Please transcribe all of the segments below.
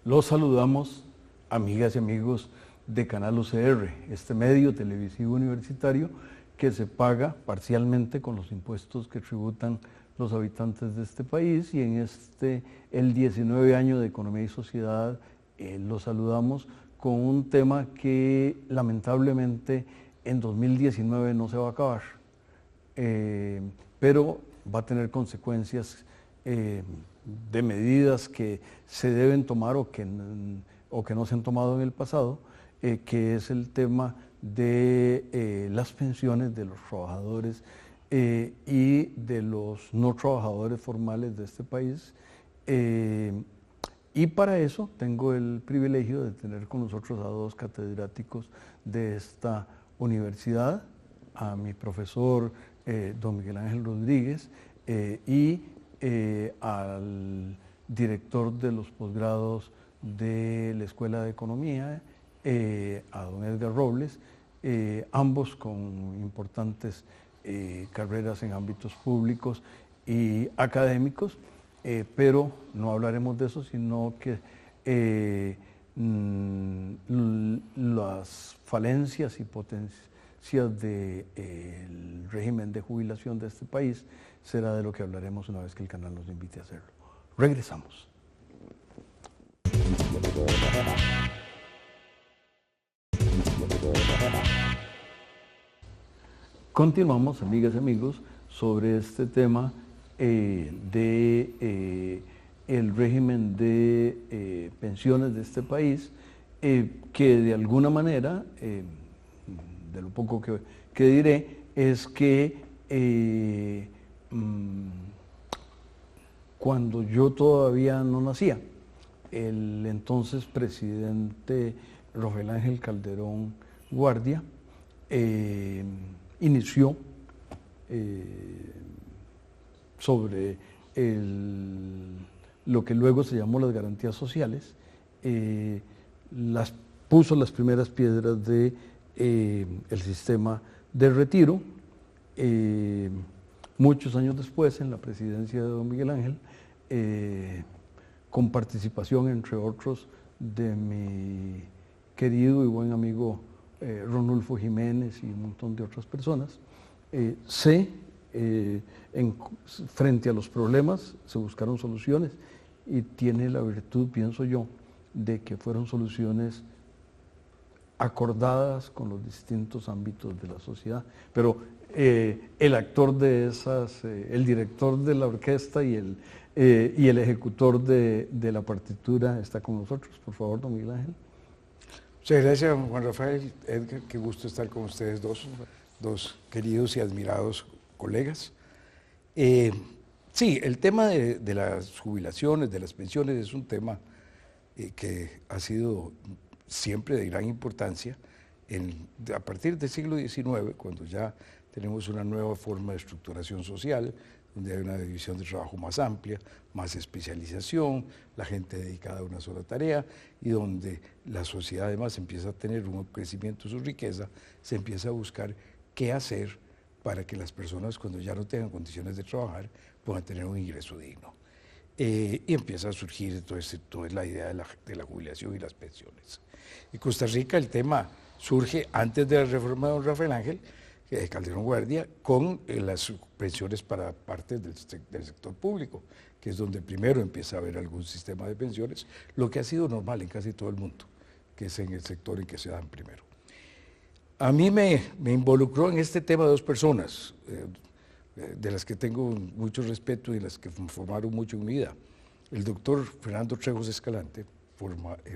Los saludamos, amigas y amigos de Canal UCR, este medio televisivo universitario que se paga parcialmente con los impuestos que tributan los habitantes de este país, y en el 19 año de Economía y Sociedad los saludamos con un tema que lamentablemente en 2019 no se va a acabar, pero va a tener consecuencias de medidas que se deben tomar o que no se han tomado en el pasado, que es el tema de las pensiones de los trabajadores y de los no trabajadores formales de este país. Y para eso tengo el privilegio de tener con nosotros a dos catedráticos de esta universidad, a mi profesor don Miguel Ángel Rodríguez y al director de los posgrados de la Escuela de Economía, a don Edgar Robles, ambos con importantes carreras en ámbitos públicos y académicos, pero no hablaremos de eso, sino que las falencias y potencias del régimen de jubilación de este país será de lo que hablaremos una vez que el canal nos invite a hacerlo. Regresamos. Continuamos, amigas y amigos, sobre este tema de el régimen de pensiones de este país, que de alguna manera, de lo poco que diré, es que cuando yo todavía no nacía, el entonces presidente Rafael Ángel Calderón Guardia inició sobre lo que luego se llamó las garantías sociales, puso las primeras piedras de el sistema de retiro. Muchos años después, en la presidencia de don Miguel Ángel, con participación, entre otros, de mi querido y buen amigo Ronulfo Jiménez y un montón de otras personas, frente a los problemas se buscaron soluciones, y tiene la virtud, pienso yo, de que fueron soluciones acordadas con los distintos ámbitos de la sociedad. Pero el actor de esas, el director de la orquesta y el ejecutor de la partitura está con nosotros. Por favor, don Miguel Ángel. Muchas gracias, Juan Rafael, Edgar, qué gusto estar con ustedes dos queridos y admirados colegas. Sí, el tema de las jubilaciones, de las pensiones, es un tema que ha sido siempre de gran importancia a partir del siglo XIX, cuando ya tenemos una nueva forma de estructuración social, donde hay una división de trabajo más amplia, más especialización, la gente dedicada a una sola tarea, y donde la sociedad además empieza a tener un crecimiento de su riqueza, se empieza a buscar qué hacer para que las personas, cuando ya no tengan condiciones de trabajar, puedan tener un ingreso digno. Y empieza a surgir toda la idea de la jubilación y las pensiones. En Costa Rica el tema surge antes de la reforma de don Rafael Ángel Calderón Guardia, con las pensiones para parte del sector público, que es donde primero empieza a haber algún sistema de pensiones, lo que ha sido normal en casi todo el mundo, que es en el sector en que se dan primero. A mí me involucró en este tema dos personas, de las que tengo mucho respeto y las que me formaron mucho en mi vida. El doctor Fernando Trejos Escalante,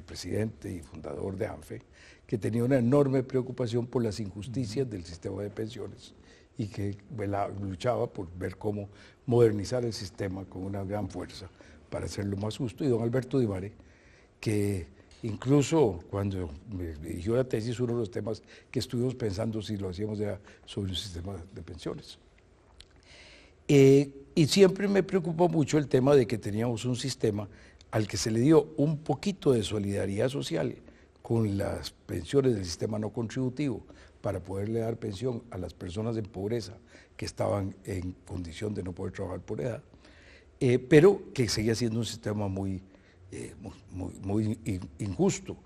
presidente y fundador de ANFE, que tenía una enorme preocupación por las injusticias del sistema de pensiones y que luchaba por ver cómo modernizar el sistema con una gran fuerza para hacerlo más justo, y don Alberto Dimare, que Incluso cuando me dirigió la tesis, uno de los temas que estuvimos pensando si lo hacíamos era sobre un sistema de pensiones. Y siempre me preocupó mucho el tema de que teníamos un sistema al que se le dio un poquito de solidaridad social con las pensiones del sistema no contributivo para poderle dar pensión a las personas en pobreza que estaban en condición de no poder trabajar por edad, pero que seguía siendo un sistema muy injusto,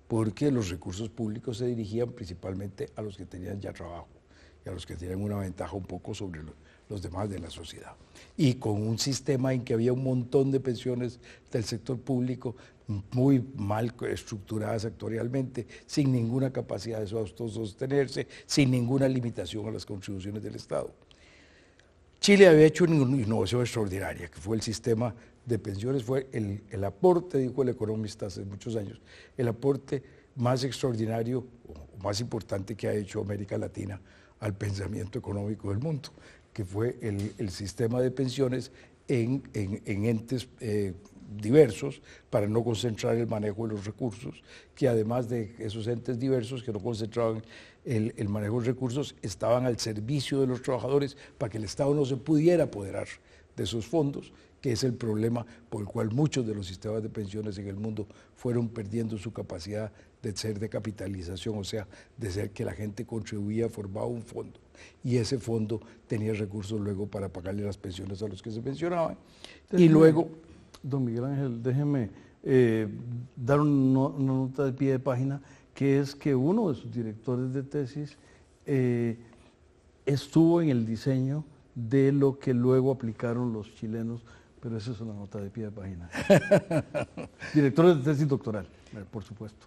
porque los recursos públicos se dirigían principalmente a los que tenían ya trabajo y a los que tenían una ventaja un poco sobre los demás de la sociedad. Y con un sistema en que había un montón de pensiones del sector público muy mal estructuradas actuarialmente, sin ninguna capacidad de autosostenerse, sin ninguna limitación a las contribuciones del Estado. Chile había hecho una innovación extraordinaria, que fue el sistema de pensiones, fue el aporte, dijo el economista hace muchos años, el aporte más extraordinario o más importante que ha hecho América Latina al pensamiento económico del mundo, que fue el sistema de pensiones en entes diversos para no concentrar el manejo de los recursos, que además de esos entes diversos que no concentraban el manejo de recursos, estaban al servicio de los trabajadores para que el Estado no se pudiera apoderar de esos fondos, que es el problema por el cual muchos de los sistemas de pensiones en el mundo fueron perdiendo su capacidad de ser de capitalización, o sea, de ser que la gente contribuía, formaba un fondo, y ese fondo tenía recursos luego para pagarle las pensiones a los que se pensionaban. Y luego... Don Miguel Ángel, déjeme dar una nota de pie de página, que es que uno de sus directores de tesis estuvo en el diseño de lo que luego aplicaron los chilenos, pero esa es una nota de pie de página. Director de tesis doctoral, por supuesto.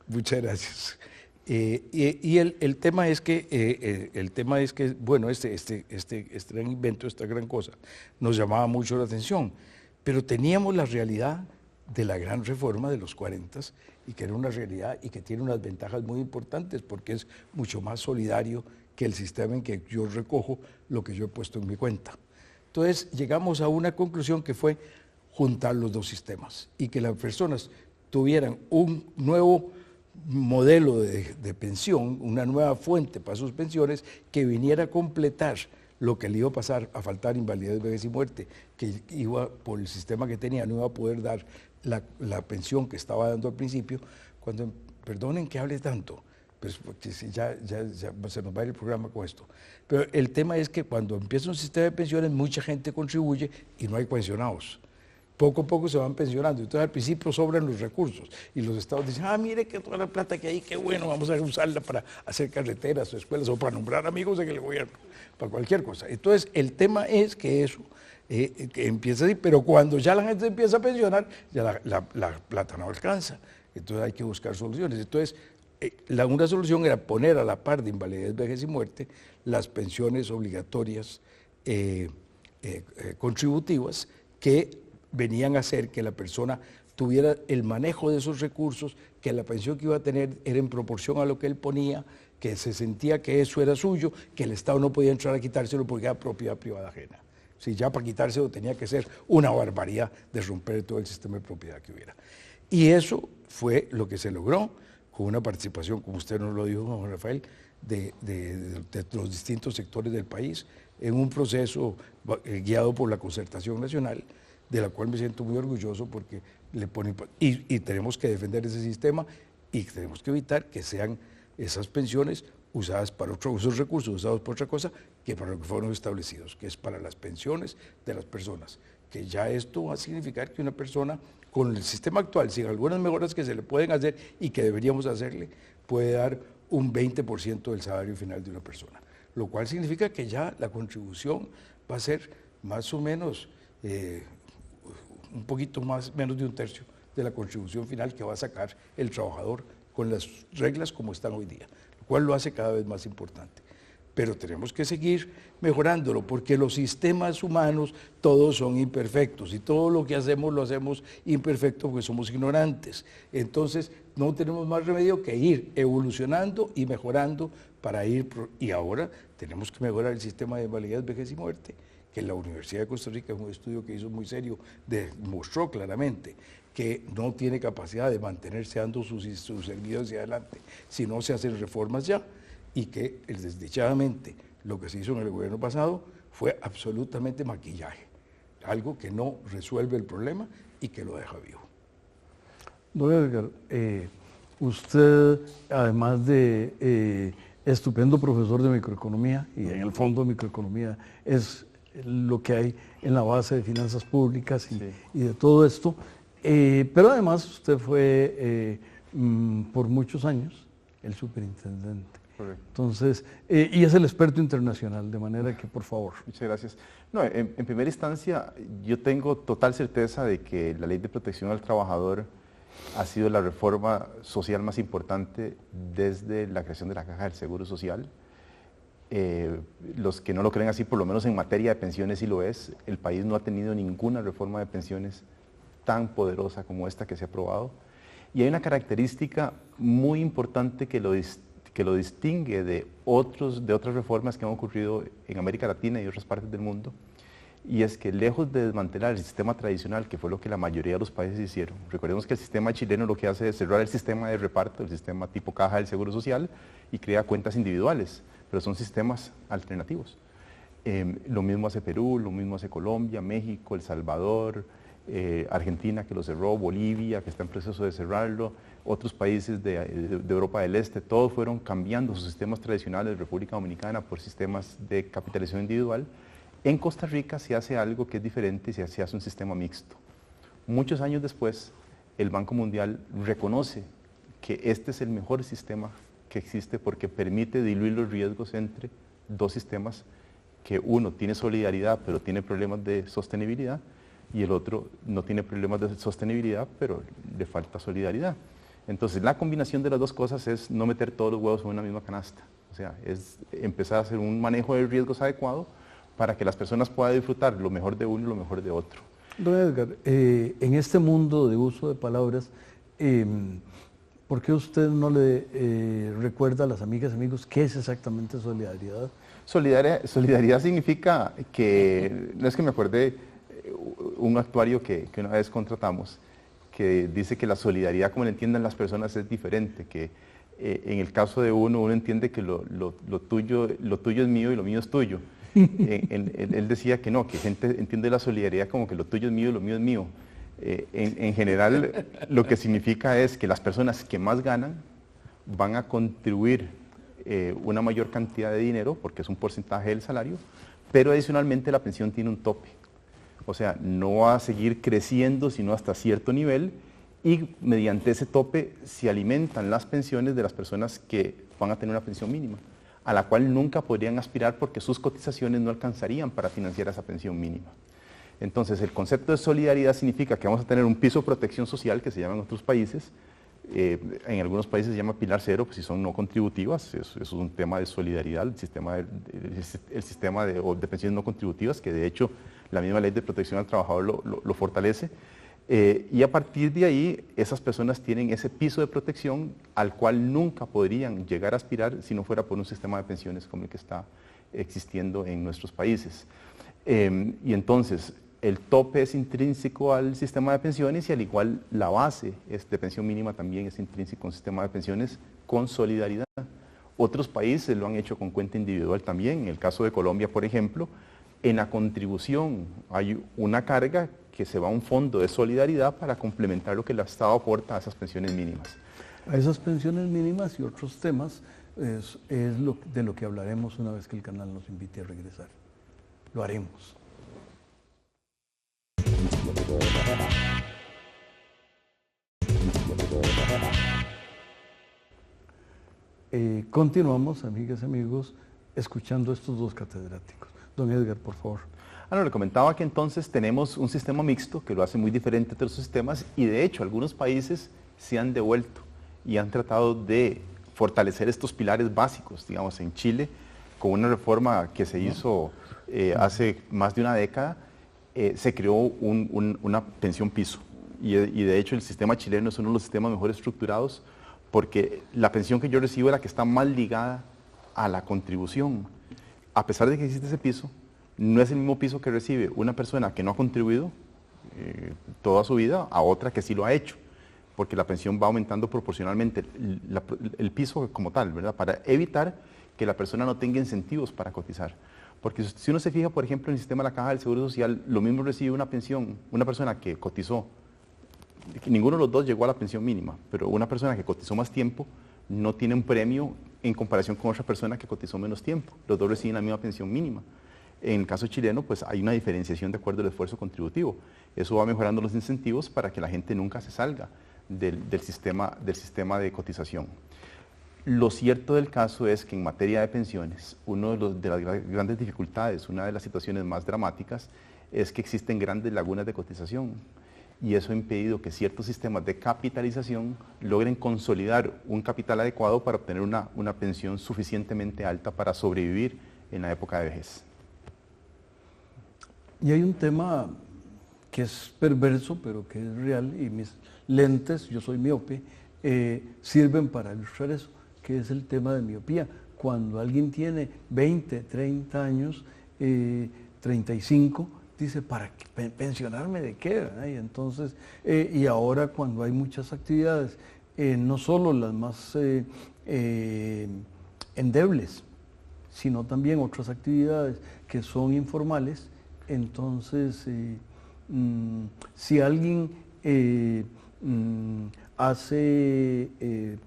Muchas gracias. Y el tema es que, bueno, este gran invento, esta gran cosa, nos llamaba mucho la atención, pero teníamos la realidad de la gran reforma de los 40 y que era una realidad y que tiene unas ventajas muy importantes porque es mucho más solidario que el sistema en que yo recojo lo que yo he puesto en mi cuenta. Entonces llegamos a una conclusión que fue juntar los dos sistemas y que las personas tuvieran un nuevo modelo de pensión, una nueva fuente para sus pensiones que viniera a completar lo que le iba a pasar a faltar invalidez, vejez y muerte, que iba por el sistema que tenía, no iba a poder dar la pensión que estaba dando al principio. Cuando, perdonen que hable tanto, pues porque ya se nos va a ir el programa con esto, pero el tema es que cuando empieza un sistema de pensiones mucha gente contribuye y no hay pensionados. Poco a poco se van pensionando, entonces al principio sobran los recursos y los estados dicen, mire que toda la plata que hay, qué bueno, vamos a usarla para hacer carreteras o escuelas o para nombrar amigos en el gobierno, para cualquier cosa. Entonces el tema es que eso que empieza así, pero cuando ya la gente empieza a pensionar, ya la plata no alcanza, entonces hay que buscar soluciones. Entonces una solución era poner a la par de invalidez, vejez y muerte las pensiones obligatorias contributivas que venían a hacer que la persona tuviera el manejo de esos recursos, que la pensión que iba a tener era en proporción a lo que él ponía, que se sentía que eso era suyo, que el Estado no podía entrar a quitárselo porque era propiedad privada ajena. Si ya para quitárselo tenía que ser una barbaridad de romper todo el sistema de propiedad que hubiera. Y eso fue lo que se logró con una participación, como usted nos lo dijo, Juan Rafael, de los distintos sectores del país, en un proceso guiado por la Concertación Nacional, de la cual me siento muy orgulloso porque le ponen, y tenemos que defender ese sistema y tenemos que evitar que sean esas pensiones usadas para esos recursos usados por otra cosa que para lo que fueron establecidos, que es para las pensiones de las personas, que ya esto va a significar que una persona con el sistema actual, sin algunas mejoras que se le pueden hacer y que deberíamos hacerle, puede dar un 20% del salario final de una persona, lo cual significa que ya la contribución va a ser más o menos un poquito menos de un tercio de la contribución final que va a sacar el trabajador con las reglas como están hoy día, lo cual lo hace cada vez más importante. Pero tenemos que seguir mejorándolo porque los sistemas humanos todos son imperfectos y todo lo que hacemos lo hacemos imperfecto porque somos ignorantes. Entonces no tenemos más remedio que ir evolucionando y mejorando para ir, y ahora tenemos que mejorar el sistema de invalidez, vejez y muerte, que la Universidad de Costa Rica, es un estudio que hizo muy serio, demostró claramente que no tiene capacidad de mantenerse dando sus servicios hacia adelante si no se hacen reformas ya, y que desdichadamente lo que se hizo en el gobierno pasado fue absolutamente maquillaje, algo que no resuelve el problema y que lo deja vivo. Don Edgar, usted, además de estupendo profesor de microeconomía, y en el fondo microeconomía es lo que hay en la base de finanzas públicas y de todo esto, pero además usted fue por muchos años el superintendente. Correcto. Entonces, y es el experto internacional, de manera que, por favor. Muchas gracias. No, en primera instancia, yo tengo total certeza de que la Ley de Protección al Trabajador ha sido la reforma social más importante desde la creación de la Caja del Seguro Social. Los que no lo creen así, por lo menos en materia de pensiones sí lo es. El país no ha tenido ninguna reforma de pensiones tan poderosa como esta que se ha aprobado. Y hay una característica muy importante que lo distingue de otras reformas que han ocurrido en América Latina y otras partes del mundo, y es que lejos de desmantelar el sistema tradicional, que fue lo que la mayoría de los países hicieron, recordemos que el sistema chileno lo que hace es cerrar el sistema de reparto, el sistema tipo caja del Seguro Social, y crea cuentas individuales, pero son sistemas alternativos. Lo mismo hace Perú, lo mismo hace Colombia, México, El Salvador, Argentina que lo cerró, Bolivia que está en proceso de cerrarlo, otros países de Europa del Este, todos fueron cambiando sus sistemas tradicionales de República Dominicana por sistemas de capitalización individual. En Costa Rica se hace algo que es diferente, se hace un sistema mixto. Muchos años después, el Banco Mundial reconoce que este es el mejor sistema que existe porque permite diluir los riesgos entre dos sistemas, que uno tiene solidaridad pero tiene problemas de sostenibilidad, y el otro no tiene problemas de sostenibilidad pero le falta solidaridad. Entonces la combinación de las dos cosas es no meter todos los huevos en una misma canasta, o sea, es empezar a hacer un manejo de riesgos adecuado para que las personas puedan disfrutar lo mejor de uno y lo mejor de otro. Don Edgar, en este mundo de uso de palabras, ¿por qué usted no le recuerda a las amigas y amigos qué es exactamente solidaridad? Solidaridad significa que, no es que me acuerde un actuario que una vez contratamos, que dice que la solidaridad como la entienden las personas es diferente, que en el caso de uno entiende que lo tuyo es mío y lo mío es tuyo. Él decía que no, que gente entiende la solidaridad como que lo tuyo es mío y lo mío es mío. En general, lo que significa es que las personas que más ganan van a contribuir una mayor cantidad de dinero, porque es un porcentaje del salario, pero adicionalmente la pensión tiene un tope. O sea, no va a seguir creciendo sino hasta cierto nivel, y mediante ese tope se alimentan las pensiones de las personas que van a tener una pensión mínima, a la cual nunca podrían aspirar porque sus cotizaciones no alcanzarían para financiar esa pensión mínima. Entonces, el concepto de solidaridad significa que vamos a tener un piso de protección social, que se llama en otros países, en algunos países se llama pilar cero, pues si son no contributivas, eso es un tema de solidaridad, el sistema de pensiones no contributivas, que de hecho la misma Ley de Protección al Trabajador lo fortalece. Y a partir de ahí, esas personas tienen ese piso de protección al cual nunca podrían llegar a aspirar si no fuera por un sistema de pensiones como el que está existiendo en nuestros países. Y entonces, el tope es intrínseco al sistema de pensiones, y al igual la base de pensión mínima también es intrínseco a un sistema de pensiones con solidaridad. Otros países lo han hecho con cuenta individual también. En el caso de Colombia, por ejemplo, en la contribución hay una carga que se va a un fondo de solidaridad para complementar lo que el Estado aporta a esas pensiones mínimas. A esas pensiones mínimas y otros temas es de lo que hablaremos una vez que el canal nos invite a regresar. Lo haremos. Continuamos, amigas y amigos, escuchando a estos dos catedráticos. Don Edgar, por favor. No, le comentaba que entonces tenemos un sistema mixto que lo hace muy diferente de otros sistemas, y de hecho algunos países se han devuelto y han tratado de fortalecer estos pilares básicos. Digamos, en Chile, con una reforma que se hizo hace más de una década, se creó una pensión piso, y de hecho el sistema chileno es uno de los sistemas mejor estructurados, porque la pensión que yo recibo es la que está más ligada a la contribución. A pesar de que existe ese piso, no es el mismo piso que recibe una persona que no ha contribuido, toda su vida a otra que sí lo ha hecho, porque la pensión va aumentando proporcionalmente el piso como tal, ¿verdad? Para evitar que la persona no tenga incentivos para cotizar. Porque si uno se fija, por ejemplo, en el sistema de la Caja del Seguro Social, lo mismo recibe una pensión, una persona que cotizó, ninguno de los dos llegó a la pensión mínima, pero una persona que cotizó más tiempo no tiene un premio en comparación con otra persona que cotizó menos tiempo. Los dos reciben la misma pensión mínima. En el caso chileno, pues hay una diferenciación de acuerdo al esfuerzo contributivo. Eso va mejorando los incentivos para que la gente nunca se salga del sistema de cotización. Lo cierto del caso es que en materia de pensiones, una de las grandes dificultades, una de las situaciones más dramáticas, es que existen grandes lagunas de cotización. Y eso ha impedido que ciertos sistemas de capitalización logren consolidar un capital adecuado para obtener una pensión suficientemente alta para sobrevivir en la época de vejez. Y hay un tema que es perverso, pero que es real, y mis lentes, yo soy miope, sirven para ilustrar eso, que es el tema de miopía. Cuando alguien tiene 20, 30 años, 35, dice, ¿para qué? ¿Pensionarme de qué? Y entonces, y ahora cuando hay muchas actividades, no solo las más endebles, sino también otras actividades que son informales, entonces, si alguien hace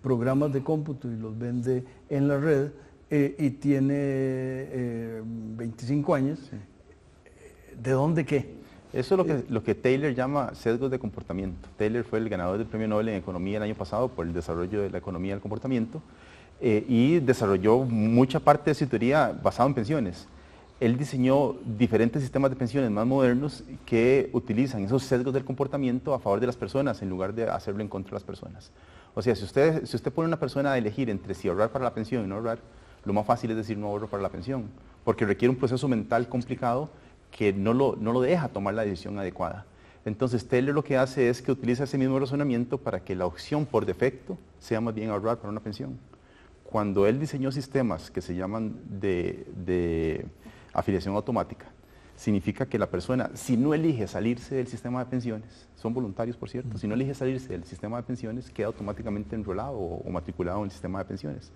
programas de cómputo y los vende en la red y tiene 25 años, sí. ¿De dónde qué? Eso es lo que Taylor llama sesgos de comportamiento. Taylor fue el ganador del Premio Nobel en Economía el año pasado por el desarrollo de la economía del comportamiento y desarrolló mucha parte de su teoría basada en pensiones. Él diseñó diferentes sistemas de pensiones más modernos que utilizan esos sesgos del comportamiento a favor de las personas en lugar de hacerlo en contra de las personas. O sea, si usted pone a una persona a elegir entre si ahorrar para la pensión y no ahorrar, lo más fácil es decir no ahorro para la pensión, porque requiere un proceso mental complicado que no lo deja tomar la decisión adecuada. Entonces Taylor lo que hace es que utiliza ese mismo razonamiento para que la opción por defecto sea más bien ahorrar para una pensión. Cuando él diseñó sistemas que se llaman de afiliación automática, significa que la persona, si no elige salirse del sistema de pensiones, son voluntarios por cierto, si no elige salirse del sistema de pensiones, queda automáticamente enrolado o matriculado en el sistema de pensiones.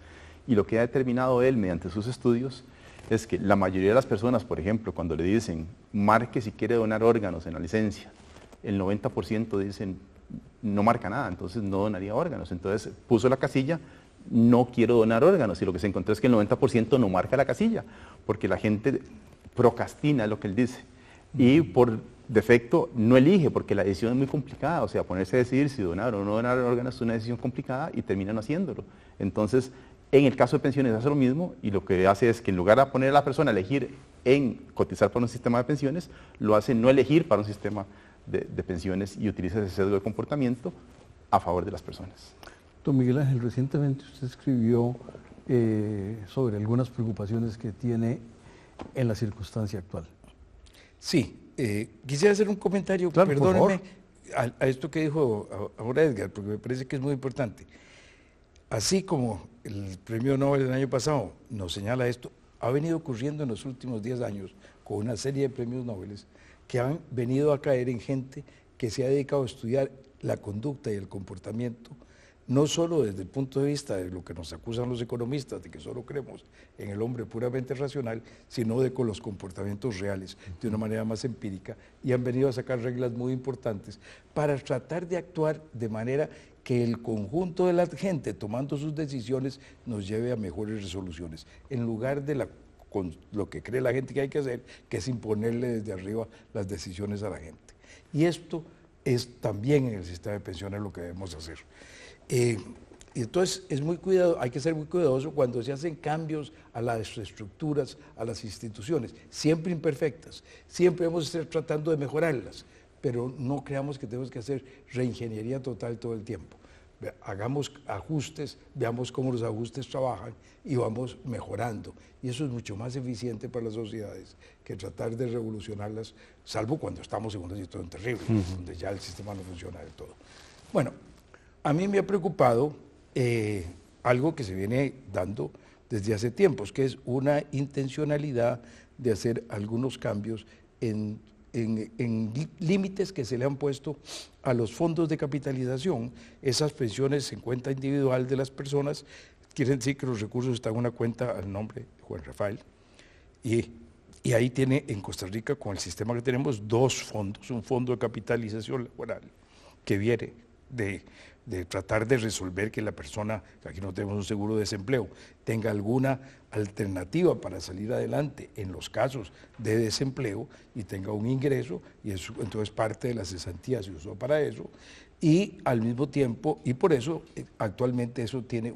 Y lo que ha determinado él mediante sus estudios es que la mayoría de las personas, por ejemplo, cuando le dicen marque si quiere donar órganos en la licencia, el 90% dicen no marca nada, entonces no donaría órganos. Entonces puso la casilla no quiero donar órganos, y lo que se encontró es que el 90% no marca la casilla, porque la gente procrastina lo que él dice, y por defecto no elige, porque la decisión es muy complicada, o sea, ponerse a decidir si donar o no donar órganos es una decisión complicada y terminan haciéndolo. Entonces, en el caso de pensiones hace lo mismo, y lo que hace es que en lugar de poner a la persona a elegir en cotizar para un sistema de pensiones, lo hace no elegir para un sistema de pensiones y utiliza ese sesgo de comportamiento a favor de las personas. Don Miguel Ángel, recientemente usted escribió sobre algunas preocupaciones que tiene en la circunstancia actual. Sí, quisiera hacer un comentario, claro, perdóneme, a esto que dijo ahora Edgar, porque me parece que es muy importante. Así como el Premio Nobel del año pasado nos señala esto, ha venido ocurriendo en los últimos 10 años con una serie de premios Nobel que han venido a caer en gente que se ha dedicado a estudiar la conducta y el comportamiento, no solo desde el punto de vista de lo que nos acusan los economistas, de que solo creemos en el hombre puramente racional, sino con los comportamientos reales, de una manera más empírica, y han venido a sacar reglas muy importantes para tratar de actuar de manera que el conjunto de la gente, tomando sus decisiones, nos lleve a mejores resoluciones, en lugar de con lo que cree la gente que hay que hacer, que es imponerle desde arriba las decisiones a la gente. Y esto es también en el sistema de pensiones lo que debemos hacer. Entonces hay que ser muy cuidadoso cuando se hacen cambios a las estructuras, a las instituciones, siempre imperfectas, siempre debemos estar tratando de mejorarlas, pero no creamos que tenemos que hacer reingeniería total todo el tiempo. Hagamos ajustes, veamos cómo los ajustes trabajan y vamos mejorando. Y eso es mucho más eficiente para las sociedades que tratar de revolucionarlas, salvo cuando estamos en una situación terrible, donde ya el sistema no funciona del todo. Bueno, a mí me ha preocupado algo que se viene dando desde hace tiempos, que es una intencionalidad de hacer algunos cambios en en límites que se le han puesto a los fondos de capitalización. Esas pensiones en cuenta individual de las personas quieren decir que los recursos están en una cuenta al nombre de Juan Rafael, y ahí tiene en Costa Rica, con el sistema que tenemos, dos fondos: un fondo de capitalización laboral que viene de tratar de resolver que la persona, aquí no tenemos un seguro de desempleo, tenga alguna alternativa para salir adelante en los casos de desempleo y tenga un ingreso, y eso, entonces parte de la cesantía se usó para eso, y al mismo tiempo, y por eso actualmente eso tiene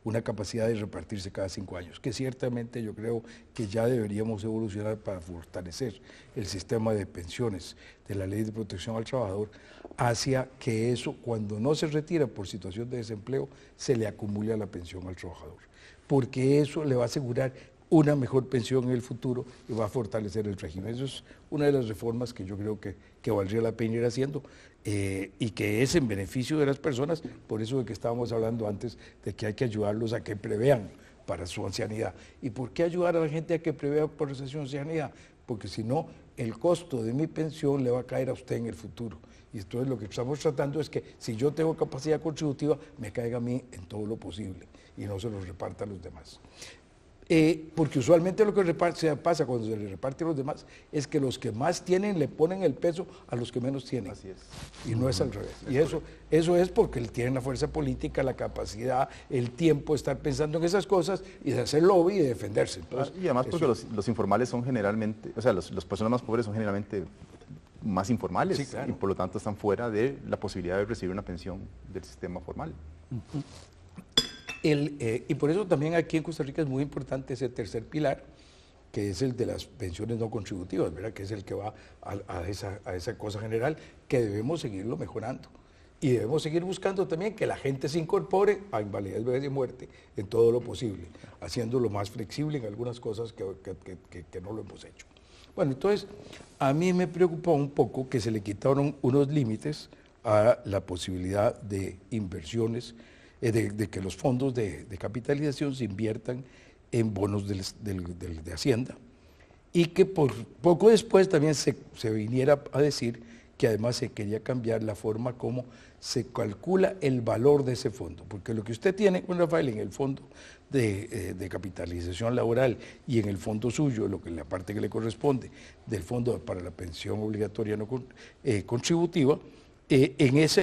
una capacidad de repartirse cada 5 años, que ciertamente yo creo que ya deberíamos evolucionar para fortalecer el sistema de pensiones de la Ley de Protección al Trabajador, hacia que eso, cuando no se retira por situación de desempleo, se le acumule a la pensión al trabajador, porque eso le va a asegurar una mejor pensión en el futuro y va a fortalecer el régimen. Eso es una de las reformas que yo creo que valdría la pena ir haciendo, y que es en beneficio de las personas, por eso de que estábamos hablando antes de que hay que ayudarlos a que prevean para su ancianidad. ¿Y por qué ayudar a la gente a que prevea por su ancianidad? Porque si no, el costo de mi pensión le va a caer a usted en el futuro. Y entonces lo que estamos tratando es que si yo tengo capacidad contributiva, me caiga a mí en todo lo posible y no se los reparta a los demás. Porque usualmente lo que pasa cuando se le reparte a los demás es que los que más tienen le ponen el peso a los que menos tienen. Así es. Y no es al revés. Y eso es porque tienen la fuerza política, la capacidad, el tiempo de estar pensando en esas cosas y de hacer lobby y de defenderse. Entonces, y además porque los informales son generalmente, o sea, las personas más pobres son generalmente más informales, sí, claro, y por lo tanto están fuera de la posibilidad de recibir una pensión del sistema formal. Y por eso también aquí en Costa Rica es muy importante ese tercer pilar, que es el de las pensiones no contributivas, ¿verdad? Que es el que va a esa cosa general, que debemos seguirlo mejorando. Y debemos seguir buscando también que la gente se incorpore a invalidez, vejez y muerte en todo lo posible, haciéndolo más flexible en algunas cosas que no lo hemos hecho. Bueno, entonces, a mí me preocupó un poco que se le quitaron unos límites a la posibilidad de inversiones, de que los fondos de capitalización se inviertan en bonos de Hacienda, y que poco después también se viniera a decir que además se quería cambiar la forma como se calcula el valor de ese fondo, porque lo que usted tiene, Juan Rafael, en el fondo de capitalización laboral y en el fondo suyo, la parte que le corresponde del fondo para la pensión obligatoria no contributiva, esa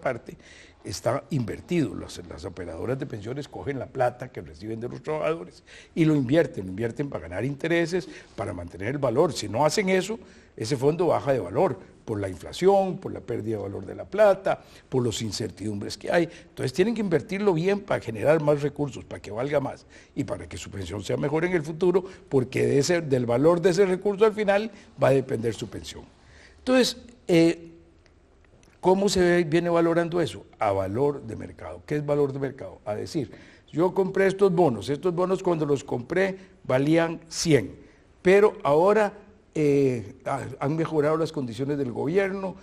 parte está invertido. Las operadoras de pensiones cogen la plata que reciben de los trabajadores y lo invierten para ganar intereses, para mantener el valor. Si no hacen eso, ese fondo baja de valor por la inflación, por la pérdida de valor de la plata, por las incertidumbres que hay. Entonces tienen que invertirlo bien para generar más recursos, para que valga más y para que su pensión sea mejor en el futuro, porque del valor de ese recurso al final va a depender su pensión. Entonces, ¿cómo se viene valorando eso? A valor de mercado. ¿Qué es valor de mercado? A decir, yo compré estos bonos cuando los compré valían 100, pero ahora han mejorado las condiciones del gobierno,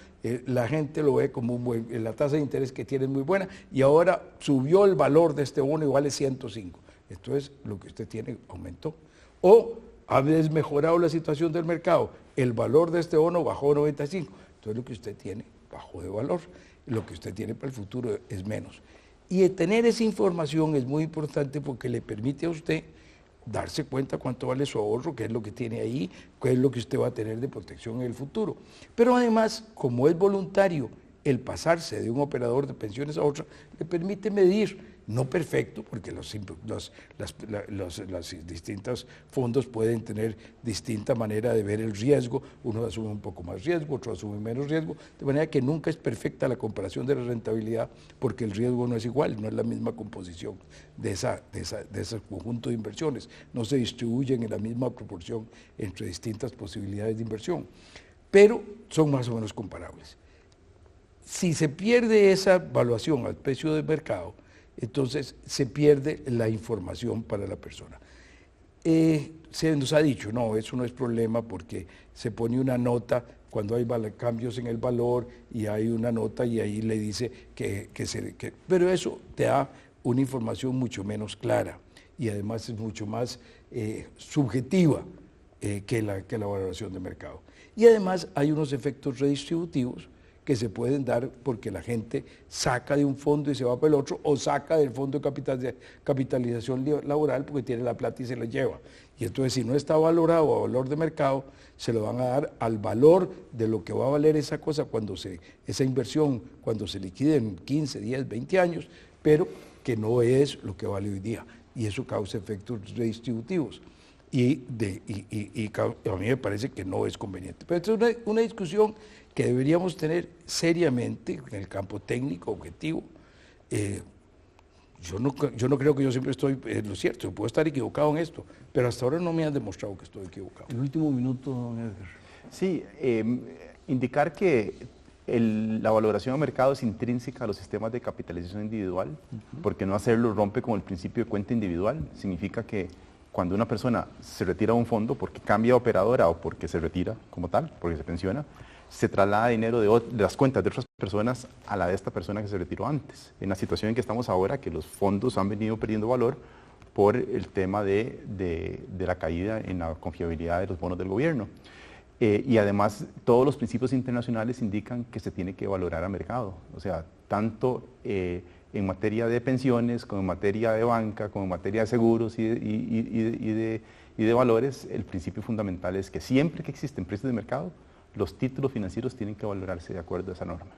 la gente lo ve como la tasa de interés que tiene es muy buena, y ahora subió el valor de este bono y vale 105. Entonces, lo que usted tiene aumentó. O ha desmejorado la situación del mercado, el valor de este bono bajó a 95. Entonces, lo que usted tiene bajó de valor, lo que usted tiene para el futuro es menos. Y tener esa información es muy importante porque le permite a usted darse cuenta cuánto vale su ahorro, qué es lo que tiene ahí, qué es lo que usted va a tener de protección en el futuro. Pero además, como es voluntario el pasarse de un operador de pensiones a otro, le permite medir, no perfecto, porque los distintos fondos pueden tener distinta manera de ver el riesgo, uno asume un poco más riesgo, otro asume menos riesgo, de manera que nunca es perfecta la comparación de la rentabilidad, porque el riesgo no es igual, no es la misma composición de ese conjunto de inversiones, no se distribuyen en la misma proporción entre distintas posibilidades de inversión, pero son más o menos comparables. Si se pierde esa evaluación al precio de mercado, entonces se pierde la información para la persona. Se nos ha dicho, no, eso no es problema porque se pone una nota cuando hay cambios en el valor y hay una nota y ahí le dice pero eso te da una información mucho menos clara y además es mucho más subjetiva. que la valoración de mercado. Y además hay unos efectos redistributivos que se pueden dar porque la gente saca de un fondo y se va para el otro, o saca del fondo de capitalización laboral porque tiene la plata y se la lleva. Y entonces, si no está valorado a valor de mercado, se lo van a dar al valor de lo que va a valer esa cosa esa inversión cuando se liquide en 15, 10, 20 años, pero que no es lo que vale hoy día. Y eso causa efectos redistributivos. Y a mí me parece que no es conveniente. Pero esto es una discusión que deberíamos tener seriamente en el campo técnico, objetivo. Yo no creo que yo siempre estoy en lo cierto, yo puedo estar equivocado en esto, pero hasta ahora no me han demostrado que estoy equivocado. El último minuto, don Edgar. Sí, indicar que la valoración de mercado es intrínseca a los sistemas de capitalización individual, porque no hacerlo rompe con el principio de cuenta individual. Significa que cuando una persona se retira de un fondo porque cambia de operadora o porque se retira como tal, porque se pensiona, se traslada dinero de las cuentas de otras personas a la de esta persona que se retiró antes. En la situación en que estamos ahora, que los fondos han venido perdiendo valor por el tema de la caída en la confiabilidad de los bonos del gobierno. Y además, todos los principios internacionales indican que se tiene que valorar a mercado. O sea, tanto en materia de pensiones, como en materia de banca, como en materia de seguros y de valores, el principio fundamental es que siempre que existen precios de mercado, los títulos financieros tienen que valorarse de acuerdo a esa norma.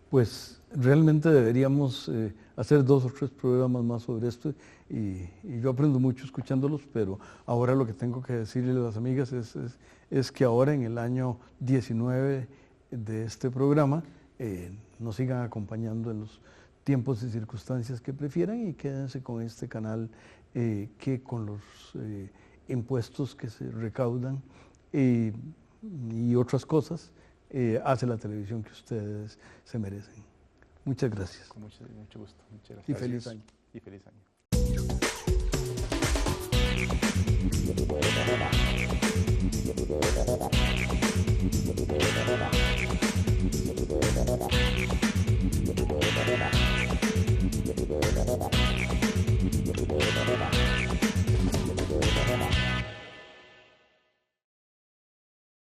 Pues realmente deberíamos hacer 2 o 3 programas más sobre esto y yo aprendo mucho escuchándolos, pero ahora lo que tengo que decirle a las amigas es que ahora en el año 19 de este programa nos sigan acompañando en los tiempos y circunstancias que prefieran y quédense con este canal que con los impuestos que se recaudan y otras cosas hace la televisión que ustedes se merecen. Muchas gracias. Con mucho gusto. Muchas gracias. Y feliz año. Y feliz año.